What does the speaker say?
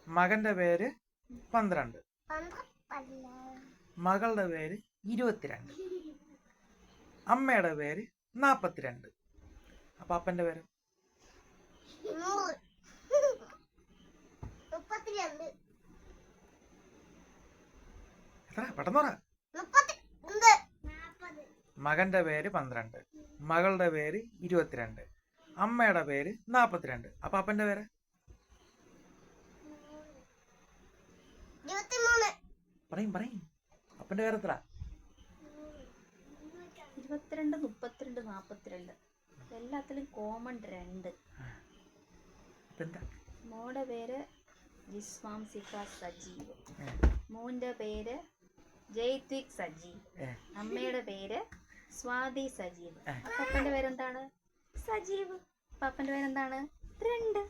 മകന്റെ പേര് 12, മകളുടെ പേര് 22, അമ്മയുടെ പേര് 42. അപ്പൊ അപ്പന്റെ പേര് എത്ര? പെട്ടെന്ന് പറ. മകന്റെ പേര് 12, മകളുടെ പേര് 22, അമ്മയുടെ പേര് 42. അപ്പൊ അപ്പന്റെ പേര് പറയും. അപ്പന്റെ പേര് എത്ര? 22, 32, 42. എല്ലാത്തിലും കോമൺ 2. മോടെ പേര് ജിസ്വാംസിക സജീവ്, മോന്റെ പേര് ജയ്ത്വിക് സജീവ്, അമ്മയുടെ പേര് സ്വാതി സജീവ്. അപ്പന്റെ പേരെന്താണ്? സജീവ്. അപ്പന്റെ പേരെന്താണ്? 2.